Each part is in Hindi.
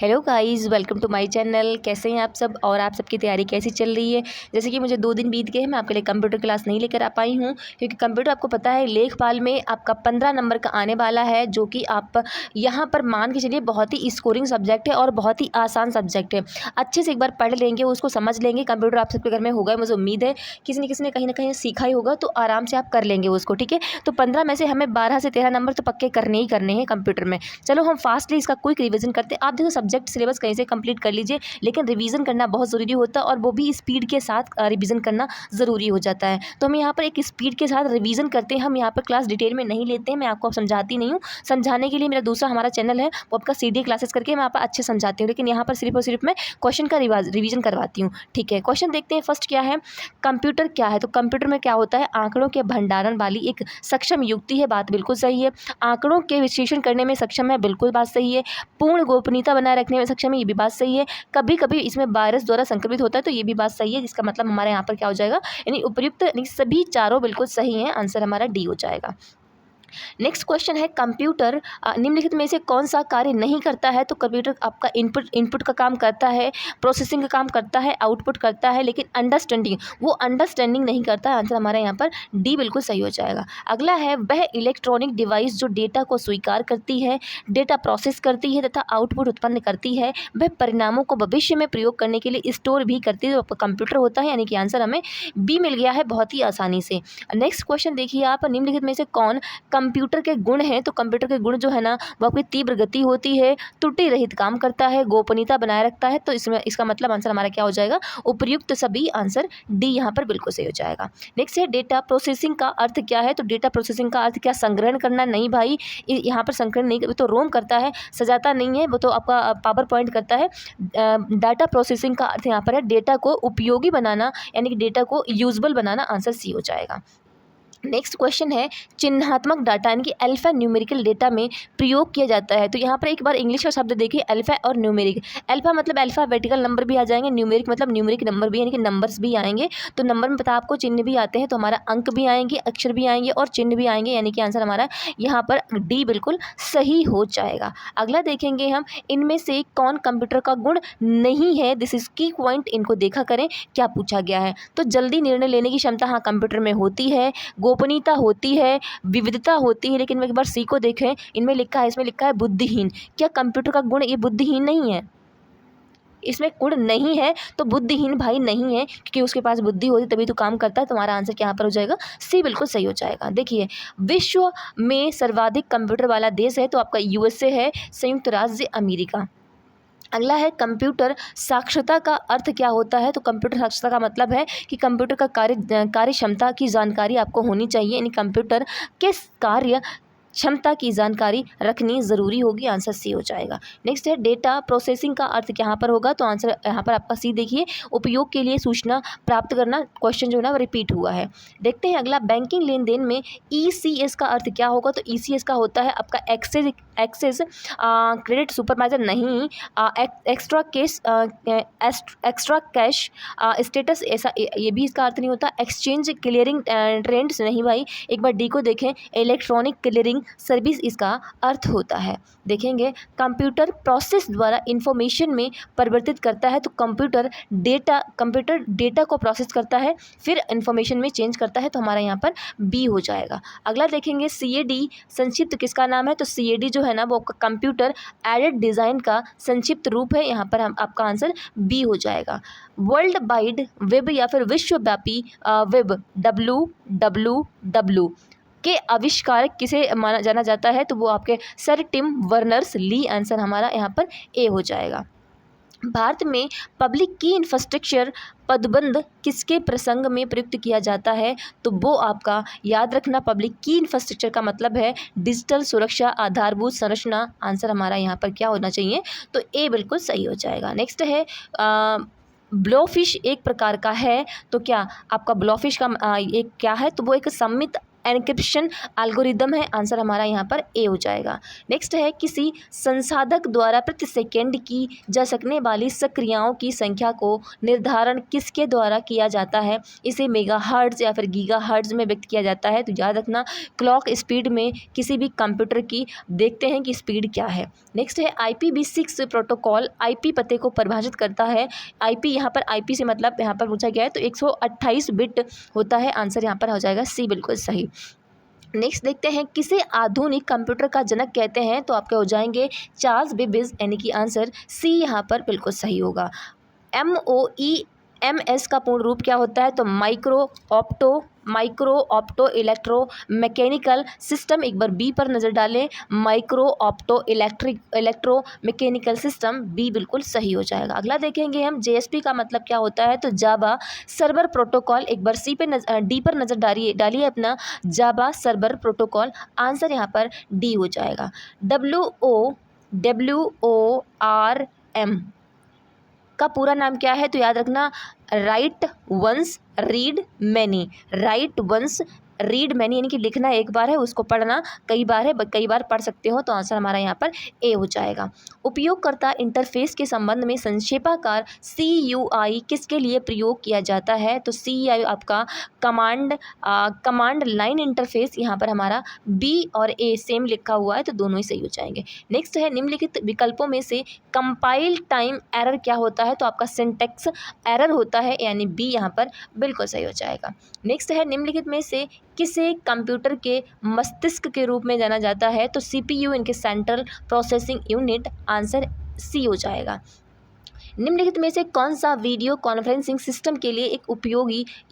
Hello guys, welcome to my channel. कैसे हैं आप सब और आप सबकी तैयारी कैसी चल रही है। जैसे कि मुझे 2 दिन बीत गए हैं, मैं आपके लिए कंप्यूटर क्लास नहीं लेकर आ पाई हूं, क्योंकि कंप्यूटर आपको पता है लेखपाल में आपका 15 नंबर का आने वाला है, जो कि आप यहां पर मान के चलिए बहुत ही स्कोरिंग सब्जेक्ट है और बहुत ही आसान सब्जेक्ट है। अच्छे से एक बार पढ़ लेंगे, उसको समझ लेंगे। कंप्यूटर आप सबके घर में होगा, मुझे उम्मीद है किसी न किसी ने कहीं ना कहीं सीखा ही होगा, तो आराम से आप कर लेंगे उसको। ठीक है, तो 15 में से हमें 12 से 13 नंबर तो पक्के करने ही करने हैं कंप्यूटर में। चलो हम फास्टली इसका क्विक रिवीजन करते हैं। आप देखो, सब्जेक्ट सिलेबस कहीं से कंप्लीट कर लीजिए, लेकिन रिवीजन करना बहुत ज़रूरी होता है और वो भी स्पीड के साथ रिवीजन करना ज़रूरी हो जाता है। तो हम यहाँ पर एक स्पीड के साथ रिवीजन करते हैं। हम यहाँ पर क्लास डिटेल में नहीं लेते हैं, मैं आपको अब समझाती नहीं हूँ। समझाने के लिए मेरा दूसरा हमारा चैनल है, वो आपका सीडी क्लासेस करके मैं आप अच्छे समझाती हूँ, लेकिन यहाँ पर सिर्फ और सिर्फ मैं क्वेश्चन का रिवीजन करवाती हूँ। ठीक है, क्वेश्चन देखते हैं। फर्स्ट क्या है, कंप्यूटर क्या है। तो कंप्यूटर में क्या होता है, आंकड़ों के भंडारण वाली एक सक्षम युक्ति है। बात बिल्कुल सही है। आंकड़ों के विश्लेषण करने में सक्षम है, बिल्कुल बात सही है। पूर्ण गोपनीयता बनाए रखने में सक्षम है, ये भी बात सही है। कभी कभी इसमें वायरस द्वारा संक्रमित होता है, तो ये भी बात सही है, जिसका मतलब हमारे यहाँ पर क्या हो जाएगा, यानी उपयुक्त, यानी सभी चारों बिल्कुल सही हैं। आंसर हमारा डी हो जाएगा। नेक्स्ट क्वेश्चन है, कंप्यूटर निम्नलिखित में से कौन सा कार्य नहीं करता है। तो कंप्यूटर आपका इनपुट का काम करता है, प्रोसेसिंग का काम करता है, आउटपुट करता है, लेकिन वो अंडरस्टैंडिंग नहीं करता है। आंसर हमारा यहाँ पर डी बिल्कुल सही हो जाएगा। अगला है, वह इलेक्ट्रॉनिक डिवाइस जो डेटा को स्वीकार करती है, डेटा प्रोसेस करती है तथा आउटपुट उत्पन्न करती है, वह परिणामों को भविष्य में प्रयोग करने के लिए स्टोर भी करती है, तो कंप्यूटर होता है। यानी कि आंसर हमें बी मिल गया है बहुत ही आसानी से। नेक्स्ट क्वेश्चन देखिए आप, निम्नलिखित में से कौन कंप्यूटर के गुण हैं। तो कंप्यूटर के गुण जो है ना, वो आपकी तीव्र गति होती है, त्रुटि रहित काम करता है, गोपनीयता बनाए रखता है। तो इसमें इसका मतलब आंसर हमारा क्या हो जाएगा, उपयुक्त सभी। आंसर डी यहाँ पर बिल्कुल सही हो जाएगा। नेक्स्ट है, डेटा प्रोसेसिंग का अर्थ क्या है। तो डेटा प्रोसेसिंग का अर्थ क्या, संग्रहण करना नहीं भाई, यहाँ पर संग्रहण नहीं, तो रोम करता है, सजाता नहीं है, वो तो आपका पावर पॉइंट करता है। डाटा प्रोसेसिंग का अर्थ यहाँ पर है डेटा को उपयोगी बनाना, यानी कि डेटा को यूजबल बनाना। आंसर सी हो जाएगा। नेक्स्ट क्वेश्चन है, चिन्हात्मक डाटा यानी कि अल्फा न्यूमेरिकल डेटा में प्रयोग किया जाता है। तो यहाँ पर एक बार इंग्लिश का शब्द देखिए, अल्फा और न्यूमेरिक। अल्फा मतलब अल्फाबेटिकल नंबर भी आ जाएंगे, न्यूमेरिक मतलब न्यूमेरिक नंबर भी, यानी कि नंबर्स भी आएंगे। तो नंबर में पता आपको चिन्ह भी आते हैं, तो हमारा अंक भी आएंगे, अक्षर भी आएंगे और चिन्ह भी आएंगे, यानी कि आंसर हमारा यहाँ पर डी बिल्कुल सही हो जाएगा। अगला देखेंगे हम, इनमें से कौन कंप्यूटर का गुण नहीं है। दिस इज की पॉइंट, इनको देखा करें क्या पूछा गया है। तो जल्दी निर्णय लेने की क्षमता हाँ कंप्यूटर में होती है, गोपनीयता होती है, विविधता होती है, लेकिन एक बार सी को देखें, इनमें लिखा है, इसमें लिखा है बुद्धिहीन। क्या कंप्यूटर का गुण ये बुद्धिहीन नहीं है, इसमें गुण नहीं है, तो बुद्धिहीन भाई नहीं है, क्योंकि उसके पास बुद्धि होती तभी तो काम करता है। तो हमारा आंसर यहाँ पर हो जाएगा सी बिल्कुल सही हो जाएगा। देखिए, विश्व में सर्वाधिक कंप्यूटर वाला देश है, तो आपका यूएसए है, संयुक्त राज्य अमेरिका। अगला है, कंप्यूटर साक्षरता का अर्थ क्या होता है। तो कंप्यूटर साक्षरता का मतलब है कि कंप्यूटर का कार्य क्षमता की जानकारी आपको होनी चाहिए, यानी कंप्यूटर के कार्य क्षमता की जानकारी रखनी ज़रूरी होगी। आंसर सी हो जाएगा। नेक्स्ट है, डेटा प्रोसेसिंग का अर्थ यहाँ पर होगा। तो आंसर यहाँ पर आपका सी देखिए, उपयोग के लिए सूचना प्राप्त करना। क्वेश्चन जो है ना वो रिपीट हुआ है। देखते हैं अगला, बैंकिंग लेन देन में ईसीएस का अर्थ क्या होगा। तो ईसीएस का होता है आपका एक्सेस क्रेडिट सुपरवाइजर नहीं, एक्स्ट्रा कैश स्टेटस, ऐसा ये भी इसका अर्थ नहीं होता। एक्सचेंज क्लियरिंग ट्रेंड्स नहीं भाई। एक बार डी को देखें, इलेक्ट्रॉनिक क्लियरिंग सर्विस इसका अर्थ होता है। देखेंगे, कंप्यूटर प्रोसेस द्वारा इंफॉर्मेशन में परिवर्तित करता है। तो कंप्यूटर डेटा को प्रोसेस करता है, फिर इंफॉर्मेशन में चेंज करता है। तो हमारा यहाँ पर बी हो जाएगा। अगला देखेंगे, सीएडी संक्षिप्त किसका नाम है। तो सीएडी जो है ना, वो कंप्यूटर एडेड डिज़ाइन का संक्षिप्त रूप है। यहाँ पर हम आपका आंसर बी हो जाएगा। वर्ल्ड वाइड वेब या फिर विश्वव्यापी वेब WWW के आविष्कारक किसे माना जाना जाता है। तो वो आपके सर टिम वर्नर्स ली। आंसर हमारा यहाँ पर ए हो जाएगा। भारत में पब्लिक की इंफ्रास्ट्रक्चर पदबंध किसके प्रसंग में प्रयुक्त किया जाता है। तो वो आपका याद रखना, पब्लिक की इंफ्रास्ट्रक्चर का मतलब है डिजिटल सुरक्षा आधारभूत संरचना। आंसर हमारा यहाँ पर क्या होना चाहिए, तो ए बिल्कुल सही हो जाएगा। नेक्स्ट है, ब्लोफिश एक प्रकार का है। तो क्या आपका ब्लोफिश का एक क्या है, तो वो एक सम्मिलित एनक्रिप्शन एल्गोरिदम है। आंसर हमारा यहाँ पर ए हो जाएगा। नेक्स्ट है किसी संसाधक द्वारा प्रति सेकंड की जा सकने वाली सक्रियाओं की संख्या को निर्धारण किसके द्वारा किया जाता है? इसे मेगाहर्ट्ज़ या फिर गीगाहर्ट्ज़ में व्यक्त किया जाता है। तो याद रखना क्लॉक स्पीड में किसी भी कंप्यूटर की देखते हैं कि स्पीड क्या है। नेक्स्ट है IPv6 प्रोटोकॉल आईपी पते को परिभाषित करता है। आईपी यहाँ पर आईपी से मतलब यहाँ पर पूछा गया है तो 128 बिट होता है। आंसर यहाँ पर हो जाएगा सी, बिल्कुल सही। नेक्स्ट देखते हैं किसे आधुनिक कंप्यूटर का जनक कहते हैं? तो आपके हो जाएंगे चार्ल्स बेबेज, यानी कि आंसर सी यहाँ पर बिल्कुल सही होगा। MOEMS का पूर्ण रूप क्या होता है? तो micro opto electro mechanical system. एक बार बी पर नज़र डालें, micro opto electro mechanical system, B बिल्कुल सही हो जाएगा। अगला देखेंगे हम JSP का मतलब क्या होता है? तो जावा सर्वर प्रोटोकॉल। एक बार डी पर नज़र डालिए अपना, जावा सर्वर प्रोटोकॉल। आंसर यहाँ पर डी हो जाएगा। WORM का पूरा नाम क्या है? तो याद रखना write once read many, write once read many, यानी कि लिखना एक बार है, उसको पढ़ना कई बार है, कई बार पढ़ सकते हो। तो आंसर हमारा यहाँ पर ए हो जाएगा। उपयोगकर्ता इंटरफेस के संबंध में संक्षेपाकार CUI किसके लिए प्रयोग किया जाता है? तो CUI आपका कमांड लाइन इंटरफेस। यहाँ पर हमारा बी और ए सेम लिखा हुआ है तो दोनों ही सही हो जाएंगे। नेक्स्ट है निम्नलिखित विकल्पों में से कंपाइल टाइम एरर क्या होता है? तो आपका सिंटैक्स एरर होता है, यानी बी यहाँ पर बिल्कुल सही हो जाएगा। नेक्स्ट है निम्नलिखित में से किसे कंप्यूटर के मस्तिष्क के रूप में जाना जाता है? तो CPU, इनके central processing unit. Answer C हो जाएगा। निम्नलिखित में से कौन सा वीडियो कॉन्फ्रेंसिंग सिस्टम के लिए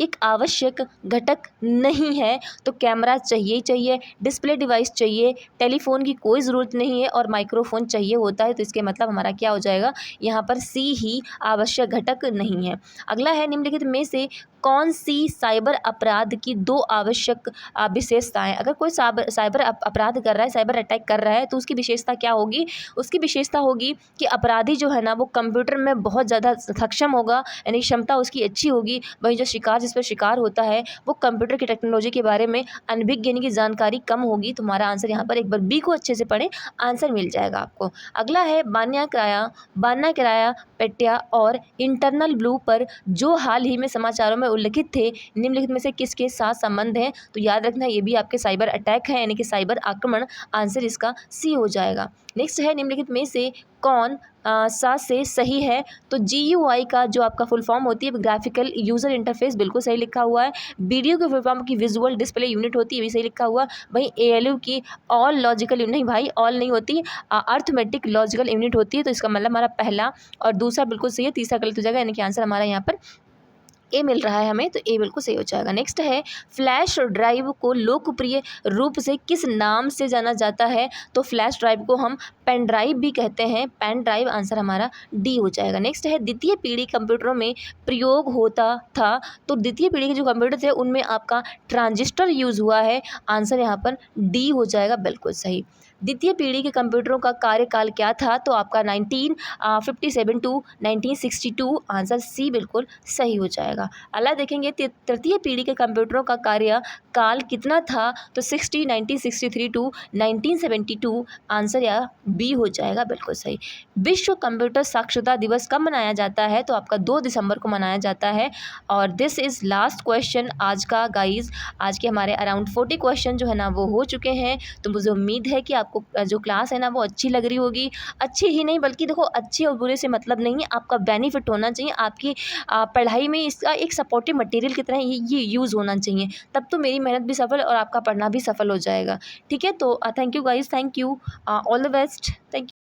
एक आवश्यक घटक नहीं है? तो कैमरा चाहिए ही चाहिए, डिस्प्ले डिवाइस चाहिए, टेलीफोन की कोई ज़रूरत नहीं है और माइक्रोफोन चाहिए होता है। तो इसके मतलब हमारा क्या हो जाएगा? यहाँ पर सी ही आवश्यक घटक नहीं है। अगला है निम्नलिखित में से कौन सी साइबर अपराध की 2 आवश्यक विशेषताएं? अगर कोई साइबर अपराध कर रहा है, साइबर अटैक कर रहा है, तो उसकी विशेषता क्या होगी? उसकी विशेषता होगी कि अपराधी जो है ना वो कंप्यूटर में बहुत ज़्यादा सक्षम होगा, यानी क्षमता उसकी अच्छी होगी। वहीं जो जिस पर शिकार होता है वो कंप्यूटर की टेक्नोलॉजी के बारे में अनभिज्ञ, यानी कि जानकारी कम होगी। तो हमारा आंसर यहाँ पर एक बार बी को अच्छे से पढ़ें, आंसर मिल जाएगा आपको। अगला है बान्या किराया पेट्या और इंटरनल ब्लू पर जो हाल ही में समाचारों में उल्लिखित थे, निम्नलिखित में से किसके साथ संबंध है? तो याद रखना ये भी आपके साइबर अटैक है, यानी कि साइबर आक्रमण। आंसर इसका सी हो जाएगा। नेक्स्ट है निम्नलिखित में से कौन सा से सही है? तो GUI का जो आपका फुल फॉर्म होती है ग्राफिकल यूज़र इंटरफेस, बिल्कुल सही लिखा हुआ है। वीडियो के फुल फॉर्म की विजुअल डिस्प्ले यूनिट होती है, भी सही लिखा हुआ। वहीं ALU की ऑल लॉजिकल यूनिट, नहीं भाई ऑल नहीं होती, अर्थमेटिक लॉजिकल यूनिट होती है। तो इसका मतलब हमारा पहला और दूसरा बिल्कुल सही है, तीसरा गलत हो जाएगा, यानी कि आंसर हमारा यहाँ पर ए मिल रहा है हमें, तो ए बिल्कुल सही हो जाएगा। नेक्स्ट है फ्लैश ड्राइव को लोकप्रिय रूप से किस नाम से जाना जाता है? तो फ्लैश ड्राइव को हम पेन ड्राइव भी कहते हैं, पेन ड्राइव। आंसर हमारा डी हो जाएगा। नेक्स्ट है द्वितीय पीढ़ी कंप्यूटरों में प्रयोग होता था, तो द्वितीय पीढ़ी के जो कंप्यूटर थे उनमें आपका ट्रांजिस्टर यूज़ हुआ है। आंसर यहाँ पर डी हो जाएगा, बिल्कुल सही। द्वितीय पीढ़ी के कंप्यूटरों का कार्यकाल क्या था? तो आपका 1957 टू 1962। आंसर सी बिल्कुल सही हो जाएगा। अगला देखेंगे तृतीय पीढ़ी के कंप्यूटरों का कार्यकाल कितना था? तो 1963 टू 1972। आंसर या बी हो जाएगा, बिल्कुल सही। विश्व कंप्यूटर साक्षरता दिवस कब मनाया जाता है? तो आपका 2 दिसंबर को मनाया जाता है। और दिस इज़ लास्ट क्वेश्चन आज का गाइज। आज के हमारे अराउंड 40 क्वेश्चन जो है ना वो हो चुके हैं। तो मुझे उम्मीद है कि आपको जो क्लास है ना वो अच्छी लग रही होगी। अच्छी ही नहीं बल्कि देखो अच्छे और बुरे से मतलब नहीं है, आपका बेनिफिट होना चाहिए। आपकी पढ़ाई में इसका एक सपोर्टिव मटेरियल की तरह ये यूज़ होना चाहिए, तब तो मेरी मेहनत भी सफल और आपका पढ़ना भी सफल हो जाएगा। ठीक है, तो thank you guys, thank you, all the best, thank you.